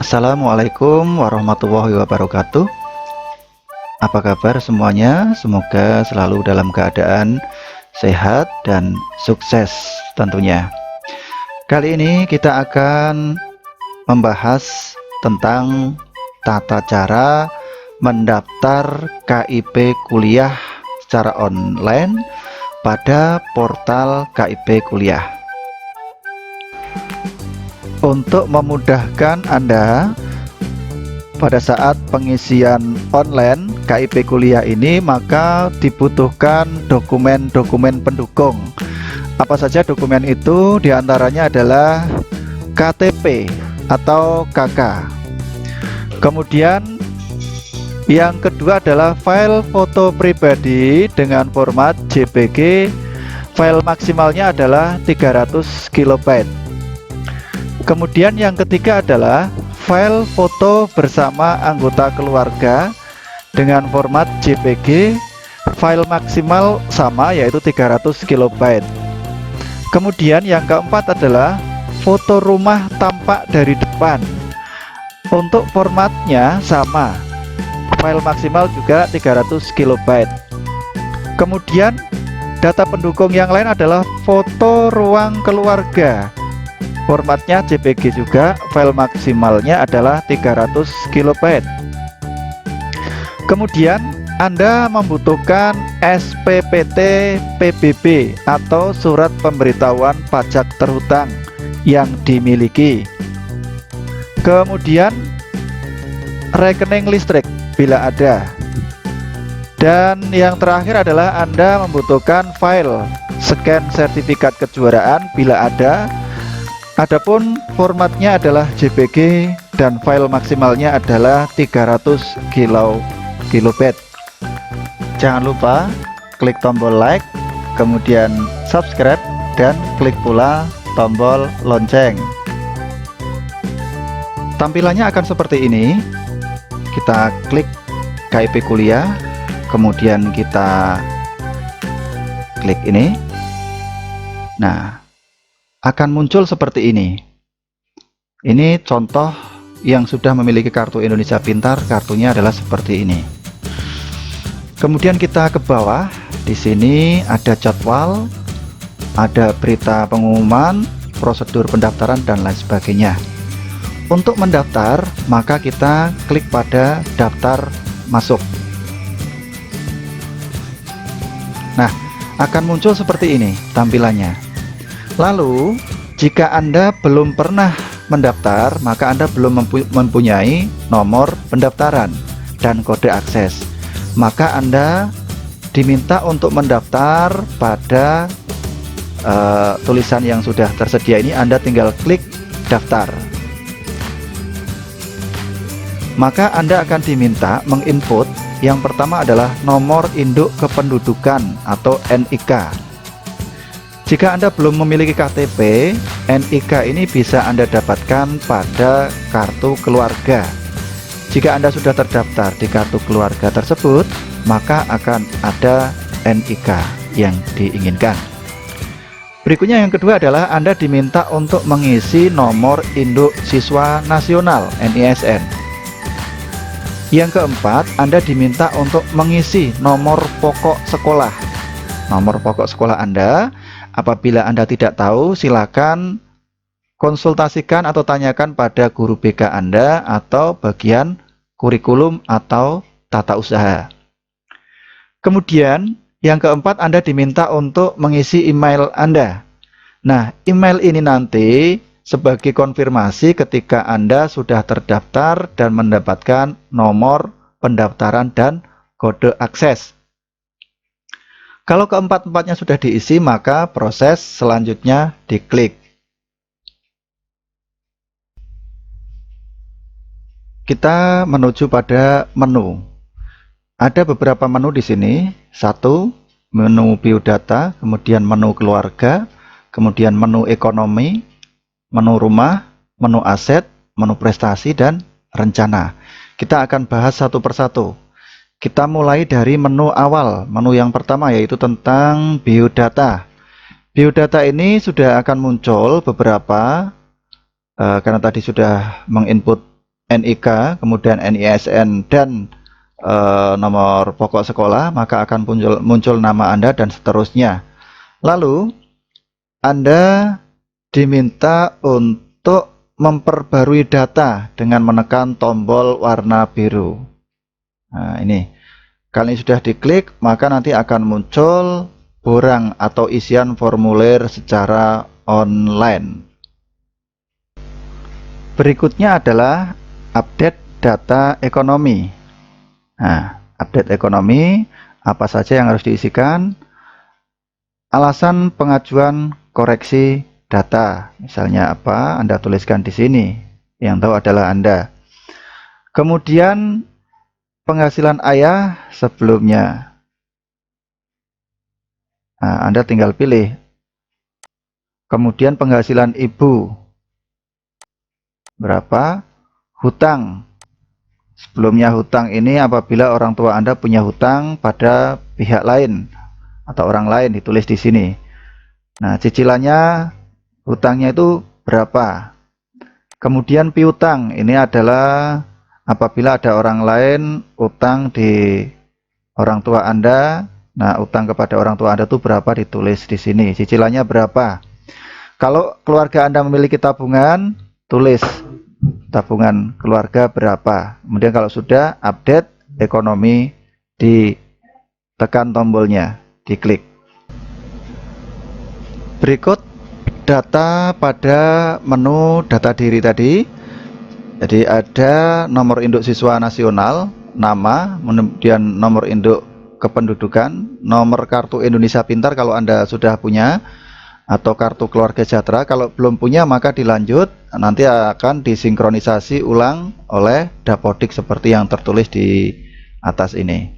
Assalamualaikum warahmatullahi wabarakatuh. Apa kabar semuanya? Semoga selalu dalam keadaan sehat dan sukses tentunya. Kali ini kita akan membahas tentang tata cara mendaftar KIP kuliah secara online pada portal KIP kuliah. Untuk memudahkan Anda pada saat pengisian online KIP kuliah ini, maka dibutuhkan dokumen-dokumen pendukung. Apa saja dokumen itu? Diantaranya adalah KTP atau KK. Kemudian yang kedua adalah file foto pribadi dengan format JPG. File maksimalnya adalah 300 KB. Kemudian yang ketiga adalah file foto bersama anggota keluarga dengan format JPG. File maksimal sama, yaitu 300 KB. Kemudian yang keempat adalah foto rumah tampak dari depan. Untuk formatnya sama, file maksimal juga 300 KB. Kemudian data pendukung yang lain adalah foto ruang keluarga. Formatnya JPG juga, file maksimalnya adalah 300 KB. Kemudian Anda membutuhkan SPPT PBB atau surat pemberitahuan pajak terhutang yang dimiliki. Kemudian rekening listrik bila ada. Dan yang terakhir adalah Anda membutuhkan file scan sertifikat kejuaraan bila ada. Adapun formatnya adalah JPG dan file maksimalnya adalah 300 KB. Jangan lupa klik tombol like, kemudian subscribe, dan klik pula tombol lonceng. Tampilannya akan seperti ini. Kita klik KIP kuliah, kemudian kita klik ini. Nah, akan muncul seperti ini. Ini contoh yang sudah memiliki kartu Indonesia Pintar. Kartunya adalah seperti ini. Kemudian kita ke bawah. Di sini ada jadwal, ada berita pengumuman, prosedur pendaftaran, dan lain sebagainya. Untuk mendaftar, maka kita klik pada daftar masuk. Nah, akan muncul seperti ini tampilannya. Lalu, jika Anda belum pernah mendaftar, maka Anda belum mempunyai nomor pendaftaran dan kode akses. Maka Anda diminta untuk mendaftar pada tulisan yang sudah tersedia ini. Anda tinggal klik daftar. Maka Anda akan diminta menginput yang pertama adalah nomor induk kependudukan atau NIK. Jika Anda belum memiliki KTP, NIK ini bisa Anda dapatkan pada kartu keluarga. Jika Anda sudah terdaftar di kartu keluarga tersebut, maka akan ada NIK yang diinginkan. Berikutnya yang kedua adalah Anda diminta untuk mengisi nomor induk siswa nasional (NISN). Yang keempat, Anda diminta untuk mengisi nomor pokok sekolah. Nomor pokok sekolah Anda. Apabila Anda tidak tahu, silakan konsultasikan atau tanyakan pada guru BK Anda atau bagian kurikulum atau tata usaha. Kemudian, yang keempat, Anda diminta untuk mengisi email Anda. Nah, email ini nanti sebagai konfirmasi ketika Anda sudah terdaftar dan mendapatkan nomor pendaftaran dan kode akses. Kalau keempat-empatnya sudah diisi, maka proses selanjutnya diklik. Kita menuju pada menu. Ada beberapa menu di sini. Satu, menu biodata, kemudian menu keluarga, kemudian menu ekonomi, menu rumah, menu aset, menu prestasi, dan rencana. Kita akan bahas satu persatu. Kita mulai dari menu awal. Menu yang pertama yaitu tentang biodata. Biodata ini sudah akan muncul beberapa karena tadi sudah menginput NIK, kemudian NISN, dan nomor pokok sekolah, maka akan muncul nama Anda dan seterusnya. Lalu Anda diminta untuk memperbarui data dengan menekan tombol warna biru. Nah, ini kalau ini sudah diklik, maka nanti akan muncul borang atau isian formulir secara online. Berikutnya adalah update data ekonomi. Nah, update ekonomi, apa saja yang harus diisikan? Alasan pengajuan koreksi data, misalnya apa, Anda tuliskan di sini. Yang tahu adalah Anda. Kemudian penghasilan ayah sebelumnya. Nah, Anda tinggal pilih. Kemudian penghasilan ibu berapa? Hutang. Sebelumnya hutang ini apabila orang tua Anda punya hutang pada pihak lain atau orang lain, ditulis di sini. Nah, cicilannya, hutangnya itu berapa? Kemudian piutang, ini adalah apabila ada orang lain utang di orang tua Anda. Nah, utang kepada orang tua Anda itu berapa, ditulis di sini. Cicilannya berapa? Kalau keluarga Anda memiliki tabungan, tulis tabungan keluarga berapa. Kemudian kalau sudah, update ekonomi, ditekan tombolnya, diklik. Berikut data pada menu data diri tadi. Jadi ada nomor induk siswa nasional, nama, kemudian nomor induk kependudukan, nomor kartu Indonesia Pintar kalau Anda sudah punya, atau kartu keluarga sejahtera. Kalau belum punya maka dilanjut, nanti akan disinkronisasi ulang oleh Dapodik seperti yang tertulis di atas ini.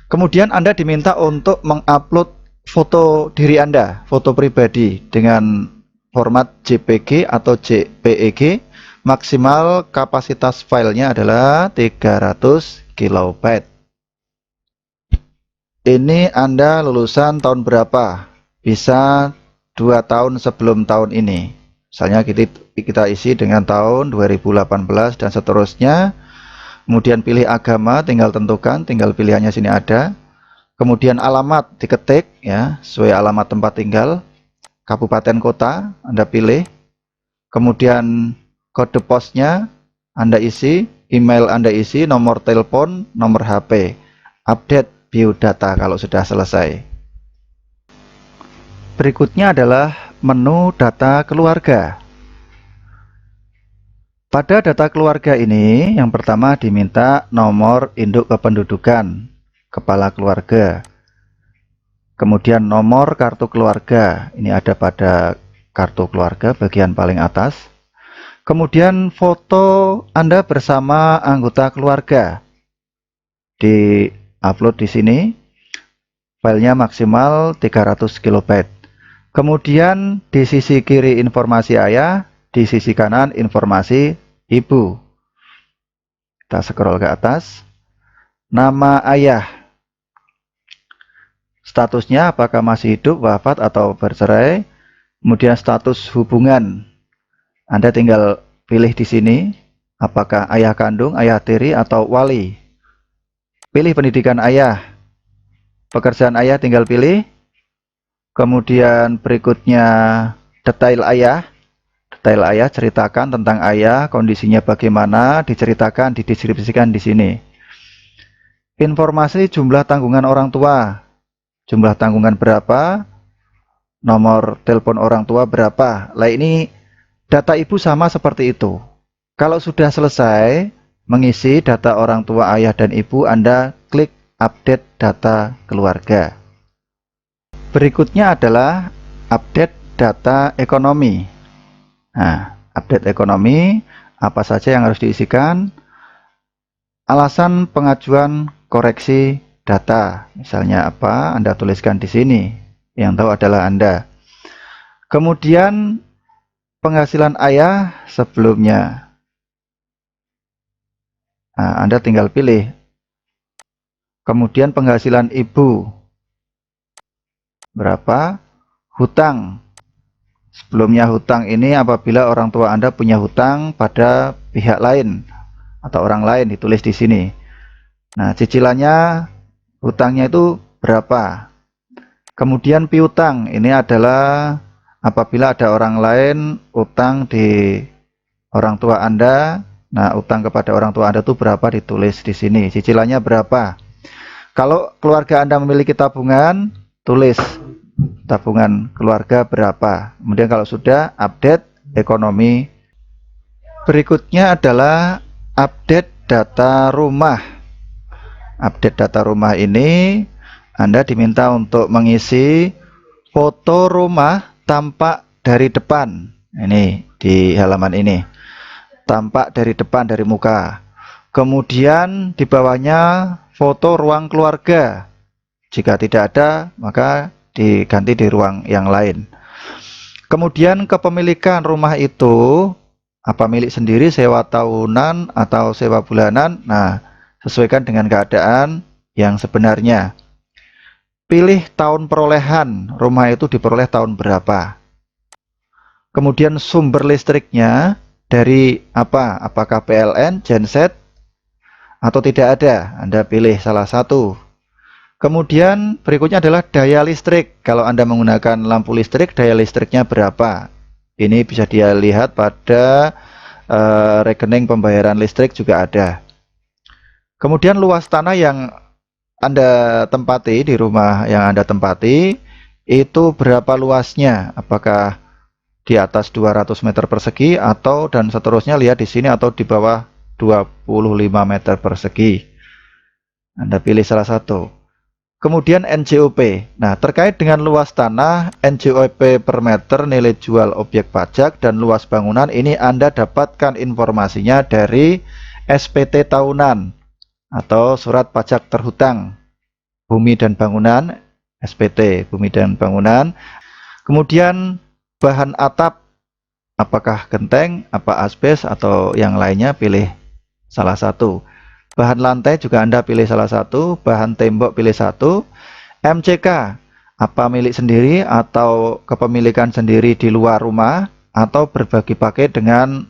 Kemudian Anda diminta untuk mengupload foto diri Anda, foto pribadi dengan format JPG atau JPEG. Maksimal kapasitas filenya adalah 300 KB. Ini Anda lulusan tahun berapa? Bisa 2 tahun sebelum tahun ini. Misalnya kita isi dengan tahun 2018 dan seterusnya. Kemudian pilih agama, tinggal tentukan, tinggal pilihannya sini ada. Kemudian alamat diketik ya, sesuai alamat tempat tinggal. Kabupaten kota Anda pilih. Kemudian kode posnya Anda isi, email Anda isi, nomor telepon, nomor HP. Update biodata kalau sudah selesai. Berikutnya adalah menu data keluarga. Pada data keluarga ini, yang pertama diminta nomor induk kependudukan, kepala keluarga. Kemudian nomor kartu keluarga, ini ada pada kartu keluarga bagian paling atas. Kemudian foto Anda bersama anggota keluarga di-upload di sini. Filenya maksimal 300 KB. Kemudian di sisi kiri informasi ayah, di sisi kanan informasi ibu. Kita scroll ke atas. Nama ayah. Statusnya apakah masih hidup, wafat, atau bercerai. Kemudian status hubungan. Anda tinggal pilih di sini, apakah ayah kandung, ayah tiri, atau wali. Pilih pendidikan ayah. Pekerjaan ayah tinggal pilih. Kemudian berikutnya detail ayah. Detail ayah, ceritakan tentang ayah, kondisinya bagaimana, diceritakan, dideskripsikan di sini. Informasi jumlah tanggungan orang tua. Jumlah tanggungan berapa? Nomor telepon orang tua berapa? Lah ini data ibu sama seperti itu. Kalau sudah selesai mengisi data orang tua ayah dan ibu, Anda klik update data keluarga. Berikutnya adalah update data ekonomi. Nah, update ekonomi, apa saja yang harus diisikan? Alasan pengajuan koreksi data, misalnya apa, Anda tuliskan di sini. Yang tahu adalah Anda. Kemudian penghasilan ayah sebelumnya. Nah, Anda tinggal pilih. Kemudian penghasilan ibu berapa? Hutang. Sebelumnya hutang ini apabila orang tua Anda punya hutang pada pihak lain atau orang lain, ditulis di sini. Nah, cicilannya hutangnya itu berapa. Kemudian piutang, ini adalah apabila ada orang lain utang di orang tua Anda. Nah, utang kepada orang tua Anda itu berapa, ditulis di sini. Cicilannya berapa. Kalau keluarga Anda memiliki tabungan, tulis tabungan keluarga berapa. Kemudian kalau sudah, update ekonomi. Berikutnya adalah update data rumah. Update data rumah ini Anda diminta untuk mengisi foto rumah tampak dari depan. Ini di halaman ini. Tampak dari depan, dari muka. Kemudian di bawahnya foto ruang keluarga. Jika tidak ada, maka diganti di ruang yang lain. Kemudian kepemilikan rumah itu, apa milik sendiri, sewa tahunan, atau sewa bulanan. Nah, sesuaikan dengan keadaan yang sebenarnya. Pilih tahun perolehan, rumah itu diperoleh tahun berapa. Kemudian sumber listriknya dari apa? Apakah PLN, genset, atau tidak ada? Anda pilih salah satu. Kemudian berikutnya adalah daya listrik. Kalau Anda menggunakan lampu listrik, daya listriknya berapa? Ini bisa dilihat pada rekening pembayaran listrik juga ada. Kemudian luas tanah yang Anda tempati, di rumah yang Anda tempati, itu berapa luasnya? Apakah di atas 200 meter persegi atau dan seterusnya, lihat di sini, atau di bawah 25 meter persegi. Anda pilih salah satu. Kemudian NJOP. Nah, terkait dengan luas tanah, NJOP per meter, nilai jual objek pajak, dan luas bangunan, ini Anda dapatkan informasinya dari SPT tahunan atau surat pajak terhutang bumi dan bangunan, SPT bumi dan bangunan. Kemudian bahan atap, apakah genteng, apa asbes, atau yang lainnya, pilih salah satu. Bahan lantai juga Anda pilih salah satu. Bahan tembok pilih satu. MCK, apa milik sendiri atau kepemilikan sendiri di luar rumah, atau berbagi pakai dengan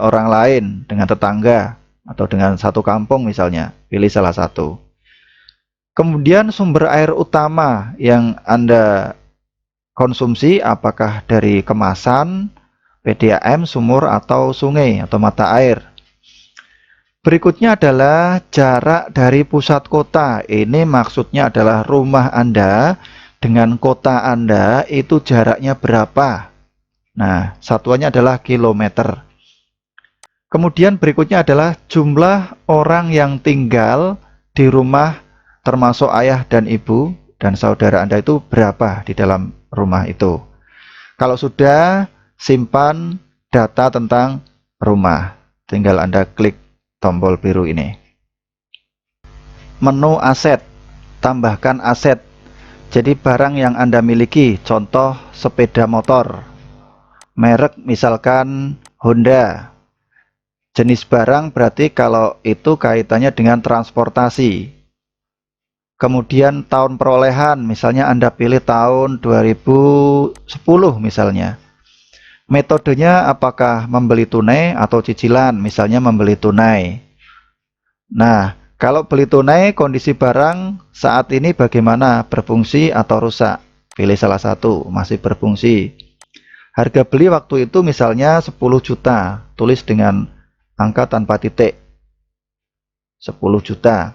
orang lain, dengan tetangga, atau dengan satu kampung misalnya, pilih salah satu. Kemudian sumber air utama yang Anda konsumsi, apakah dari kemasan, PDAM, sumur, atau sungai, atau mata air. Berikutnya adalah jarak dari pusat kota. Ini maksudnya adalah rumah Anda dengan kota Anda itu jaraknya berapa. Nah, satuannya adalah kilometer. Kemudian berikutnya adalah jumlah orang yang tinggal di rumah, termasuk ayah dan ibu dan saudara Anda itu berapa di dalam rumah itu. Kalau sudah, simpan data tentang rumah. Tinggal Anda klik tombol biru ini. Menu aset, tambahkan aset. Jadi barang yang Anda miliki, contoh sepeda motor. Merek misalkan Honda. Jenis barang berarti kalau itu kaitannya dengan transportasi. Kemudian tahun perolehan, misalnya Anda pilih tahun 2010 misalnya. Metodenya apakah membeli tunai atau cicilan, misalnya membeli tunai. Nah, kalau beli tunai, kondisi barang saat ini bagaimana, berfungsi atau rusak? Pilih salah satu, masih berfungsi. Harga beli waktu itu misalnya 10 juta, tulis dengan angka tanpa titik, 10 juta.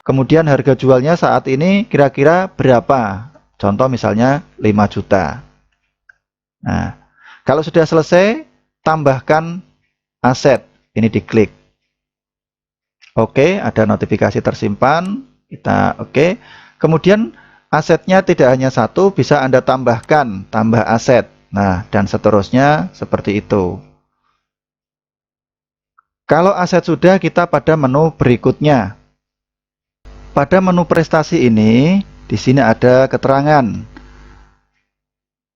Kemudian harga jualnya saat ini kira-kira berapa? Contoh misalnya 5 juta. Nah, kalau sudah selesai, tambahkan aset. Ini diklik. Oke, ada notifikasi tersimpan. Kita oke. Kemudian asetnya tidak hanya satu, bisa Anda tambahkan, tambah aset. Nah, dan seterusnya seperti itu. Kalau aset sudah, kita pada menu berikutnya. Pada menu prestasi ini, di sini ada keterangan.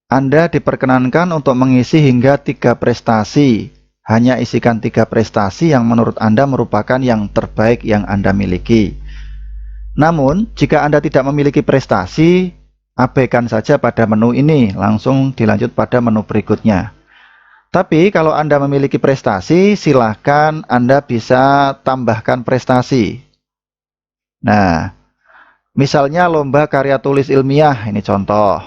Anda diperkenankan untuk mengisi hingga 3 prestasi. Hanya isikan 3 prestasi yang menurut Anda merupakan yang terbaik yang Anda miliki. Namun, jika Anda tidak memiliki prestasi, abaikan saja pada menu ini, langsung dilanjut pada menu berikutnya. Tapi kalau Anda memiliki prestasi, silahkan Anda bisa tambahkan prestasi. Nah, misalnya lomba karya tulis ilmiah, ini contoh.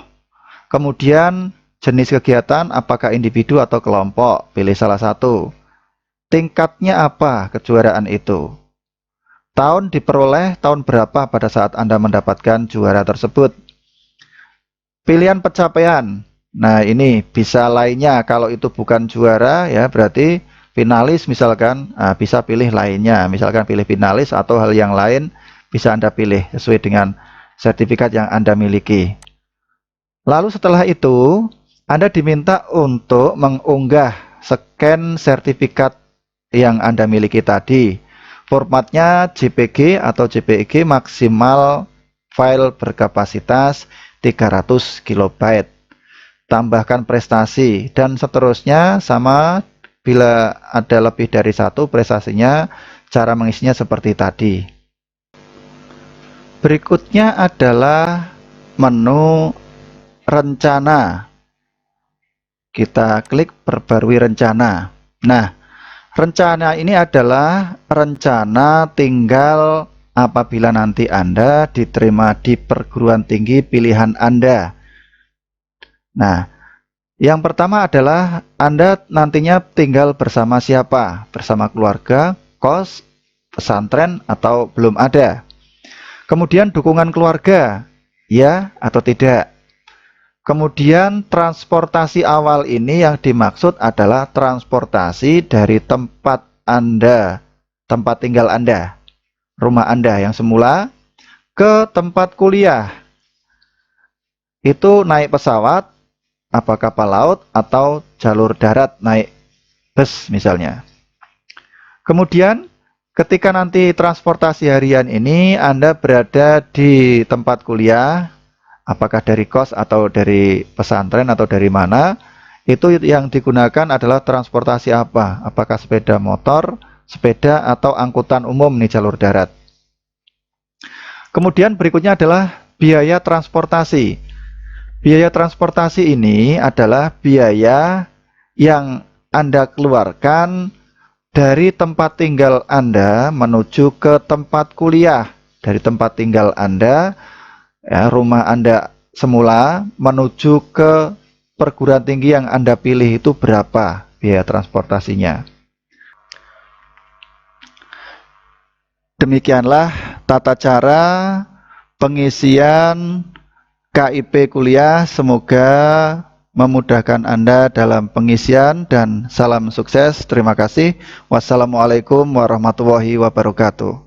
Kemudian jenis kegiatan apakah individu atau kelompok, pilih salah satu. Tingkatnya apa kejuaraan itu? Tahun diperoleh tahun berapa pada saat Anda mendapatkan juara tersebut? Pilihan pencapaian. Nah, ini bisa lainnya. Kalau itu bukan juara, ya berarti finalis misalkan, bisa pilih lainnya. Misalkan pilih finalis atau hal yang lain bisa Anda pilih sesuai dengan sertifikat yang Anda miliki. Lalu setelah itu, Anda diminta untuk mengunggah scan sertifikat yang Anda miliki tadi. Formatnya JPG atau JPEG, maksimal file berkapasitas 300 KB. Tambahkan prestasi dan seterusnya sama. Bila ada lebih dari satu prestasinya, cara mengisinya seperti tadi. Berikutnya adalah menu rencana. Kita klik perbarui rencana. Nah, rencana ini adalah rencana tinggal apabila nanti Anda diterima di perguruan tinggi pilihan Anda. Nah, yang pertama adalah Anda nantinya tinggal bersama siapa? Bersama keluarga, kos, pesantren, atau belum ada. Kemudian dukungan keluarga, ya atau tidak. Kemudian transportasi awal ini yang dimaksud adalah transportasi dari tempat Anda, tempat tinggal Anda, rumah Anda yang semula, ke tempat kuliah. Itu naik pesawat, apa kapal laut, atau jalur darat naik bus misalnya. Kemudian ketika nanti transportasi harian ini Anda berada di tempat kuliah, apakah dari kos atau dari pesantren atau dari mana, itu yang digunakan adalah transportasi apa? Apakah sepeda motor, sepeda, atau angkutan umum nih jalur darat. Kemudian berikutnya adalah biaya transportasi. Biaya transportasi ini adalah biaya yang Anda keluarkan dari tempat tinggal Anda menuju ke tempat kuliah. Dari tempat tinggal Anda, ya, rumah Anda semula menuju ke perguruan tinggi yang Anda pilih itu berapa biaya transportasinya. Demikianlah tata cara pengisian KIP kuliah. Semoga memudahkan Anda dalam pengisian dan salam sukses. Terima kasih. Wassalamualaikum warahmatullahi wabarakatuh.